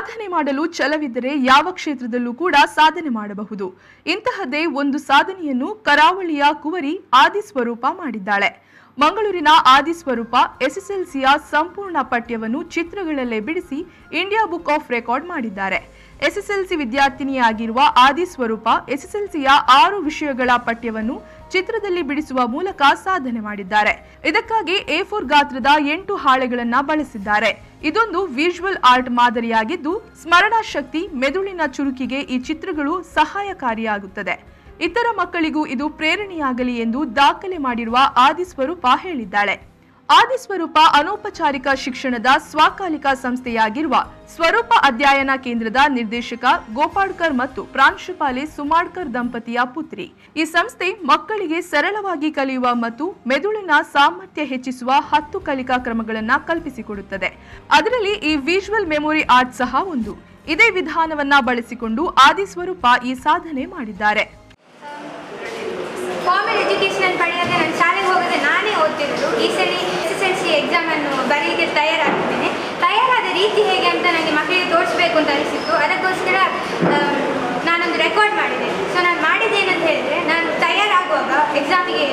ಸಾಧನೆ ಮಾಡಲು ಛಲವಿದ್ದರೆ ಯಾವ ಕ್ಷೇತ್ರದಲ್ಲೂ ಕೂಡ ಸಾಧನೆ ಮಾಡಬಹುದು. ಇಂತಹದ್ದೇ ಒಂದು ಸಾಧನೆಯನ್ನು ಕರಾವಳಿಯ ಕುವರಿ ಆದಿ ಸ್ವರೂಪ ಮಾಡಿದ್ದಾಳೆ. ಮಂಗಳೂರಿನ ಆದಿ ಸ್ವರೂಪ ಎಸ್ಎಸ್ಎಲ್ಸಿಯ ಸಂಪೂರ್ಣ ಪಠ್ಯವನ್ನು ಚಿತ್ರಗಳಲ್ಲೇ ಬಿಡಿಸಿ ಇಂಡಿಯಾ ಬುಕ್ ಆಫ್ ರೆಕಾರ್ಡ್ ಮಾಡಿದ್ದಾರೆ. ಎಸ್ಎಸ್ಎಲ್ಸಿ ವಿದ್ಯಾರ್ಥಿನಿಯಾಗಿರುವ ಆದಿ ಸ್ವರೂಪ ಎಸ್ಎಸ್ಎಲ್ಸಿಯ 6 ವಿಷಯಗಳ ಪಠ್ಯವನ್ನು ಚಿತ್ರದಲ್ಲಿ ಬಿಡಿಸುವ ಮೂಲಕ ಸಾಧನೆ ಮಾಡಿದ್ದಾರೆ. ಇದಕ್ಕಾಗಿ A4 ಗಾತ್ರದ 8 ಹಾಳೆಗಳನ್ನು ಬಳಸಿದ್ದಾರೆ. ಇದೊಂದು ವಿಜುವಲ್ ಆರ್ಟ್ ಮಾದರಿಯಾಗಿದ್ದು ಸ್ಮರಣಾ ಶಕ್ತಿ, ಮೆದುಳಿನ ಚುರುಕಿಗೆ ಈ ಚಿತ್ರಗಳು ಸಹಾಯಕಾರಿಯಾಗುತ್ತದೆ. ಇತರ ಮಕ್ಕಳಿಗೂ ಇದು ಪ್ರೇರಣೆಯಾಗಲಿ ಎಂದು ದಾಖಲೆ ಮಾಡಿರುವ ಆದಿ ಸ್ವರೂಪ ಹೇಳಿದ್ದಾಳೆ. ಆದಿ ಸ್ವರೂಪ ಅನೌಪಚಾರಿಕ ಶಿಕ್ಷಣದ ಸ್ವಕಾಲಿಕ ಸಂಸ್ಥೆಯಾಗಿರುವ ಸ್ವರೂಪ ಅಧ್ಯಯನ ಕೇಂದ್ರದ ನಿರ್ದೇಶಕ ಗೋಪಾಡ್ಕರ್ ಮತ್ತು ಪ್ರಾಂಶುಪಾಲೆ ಸುಮಾಡ್ಕರ್ ದಂಪತಿಯ ಪುತ್ರಿ. ಈ ಸಂಸ್ಥೆ ಮಕ್ಕಳಿಗೆ ಸರಳವಾಗಿ ಕಲಿಯುವ ಮತ್ತು ಮೆದುಳಿನ ಸಾಮರ್ಥ್ಯ ಹೆಚ್ಚಿಸುವ 10 ಕಲಿಕಾ ಕ್ರಮಗಳನ್ನು ಕಲ್ಪಿಸಿಕೊಡುತ್ತದೆ. ಅದರಲ್ಲಿ ಈ ವಿಜುವಲ್ ಮೆಮೊರಿ ಆರ್ಟ್ ಸಹ ಒಂದು. ಇದೇ ವಿಧಾನವನ್ನ ಬಳಸಿಕೊಂಡು ಆದಿ ಸ್ವರೂಪ ಈ ಸಾಧನೆ ಮಾಡಿದ್ದಾರೆ. ಫಾರ್ಮಲ್ ಎಜುಕೇಷನ್ ಪಡೆಯುವಾಗ ನಾನು ಶಾಲೆಗೆ ಹೋಗೋದೇ ನಾನೇ ಓದ್ತಿರೋದು. ಈ ಸಲ SSLC ಎಕ್ಸಾಮನ್ನು ಬರೀಗೆ ತಯಾರಾಗ್ತಿದ್ದೇನೆ. ತಯಾರಾದ ರೀತಿ ಹೇಗೆ ಅಂತ ನನಗೆ ಮಕ್ಕಳಿಗೆ ತೋರಿಸ್ಬೇಕು ಅಂತ ಅನಿಸಿತ್ತು. ಅದಕ್ಕೋಸ್ಕರ ನಾನೊಂದು ರೆಕಾರ್ಡ್ ಮಾಡಿದೆ. ಸೊ ನಾನು ಮಾಡಿದ್ದೇನಂತ ಹೇಳಿದರೆ, ನಾನು ತಯಾರಾಗುವಾಗ ಎಕ್ಸಾಮಿಗೆ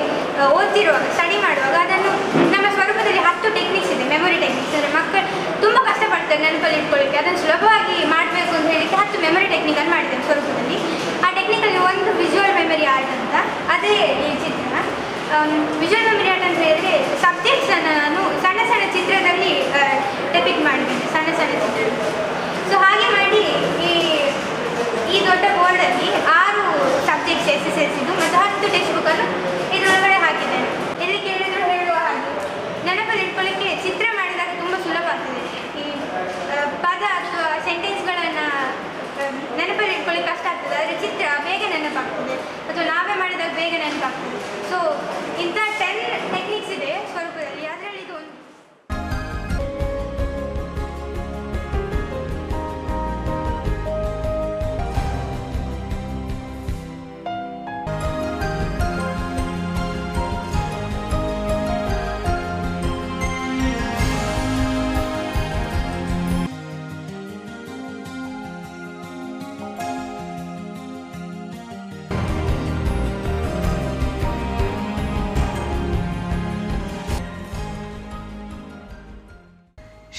ಓದ್ತಿರುವಾಗ ಸ್ಟಡಿ ಮಾಡುವಾಗ ಅದನ್ನು ನಮ್ಮ ಸ್ವರೂಪದಲ್ಲಿ 10 ಟೆಕ್ನಿಕ್ಸ್ ಇದೆ, ಮೆಮೊರಿ ಟೆಕ್ನಿಕ್ಸ್. ಅಂದರೆ ಮಕ್ಕಳು ತುಂಬ ಕಷ್ಟಪಡ್ತಾರೆ ನೆನಪಲ್ಲಿ ಇಟ್ಕೊಳ್ಳಿಕ್ಕೆ. ಅದನ್ನು ಸುಲಭವಾಗಿ ಮಾಡಬೇಕು ಅಂತ ಹೇಳಿಕ್ಕೆ 10 ಮೆಮೊರಿ ಟೆಕ್ನಿಕನ್ನು ಮಾಡಿದ್ದೇನೆ ಸ್ವರೂಪದಲ್ಲಿ. ಆ ಟೆಕ್ನಿಕಲ್ಲಿ ಒಂದು ವಿಜುವಲ್ ಮೆಮೊರಿ ಆರ್ಟ್ ಅಂತ, ಅದೇ ಈ ಚಿತ್ರ. ವಿಜುವಲ್ ಮೆಮೊರಿ ಆರ್ಟ್ ಅಂತ ಹೇಳಿದರೆ ಸಬ್ಜೆಕ್ಟ್ಸನ್ನು ನಾನು ಸಣ್ಣ ಸಣ್ಣ ಚಿತ್ರದಲ್ಲಿ ಡೆಪಿಕ್ಟ್ ಮಾಡಿದ್ದೇನೆ, ಸಣ್ಣ ಸಣ್ಣ ಚಿತ್ರದಲ್ಲಿ. ಸೊ ಹಾಗೆ ಮಾಡಿ ಈ ದೊಡ್ಡ ಬೋರ್ಡಲ್ಲಿ 6 ಸಬ್ಜೆಕ್ಟ್ಸ್ SSLCದು ಮತ್ತು 10 ಟೆಕ್ಸ್ಟ್ ಬುಕ್ಕನ್ನು ಇದರೊಳಗಡೆ ಹಾಕಿದ್ದೇನೆ. ಎಲ್ಲಿ ಕೇಳಿದ್ರು ಹೇಳುವ ಹಾಗೆ ನೆನಪಲ್ಲಿ ಇಟ್ಕೊಳ್ಳಿಕ್ಕೆ ಚಿತ್ರ ಮಾಡಿದಾಗ ತುಂಬ ಸುಲಭ ಆಗ್ತದೆ. ಈ ಪದ ಅಥವಾ ಸೆಂಟೆನ್ಸ್ಗಳನ್ನು ನೆನಪಲ್ಲಿ ಇಟ್ಕೊಳ್ಳಿಕ್ಕೆ ಕಷ್ಟ ಆಗ್ತದೆ, ಆದರೆ ಚಿತ್ರ ಬೇಗ ನೆನಪಾಗ್ತದೆ ಅಥವಾ ನಾವೇ ಮಾಡಿದಾಗ ಬೇಗ ನೆನಪಾಗ್ತದೆ. ಸೊ ಇಂಥ 10 ಟೆಕ್ನಿಕ್ಸ್ ಇದೆ ಸ್ವರೂಪದಲ್ಲಿ, ಅದರಲ್ಲಿ ಇದು ಒಂದು.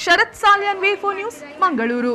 ಶರತ್ ಸಾಲ್ಯಾನ್ V4 ನ್ಯೂಸ್, ಮಂಗಳೂರು.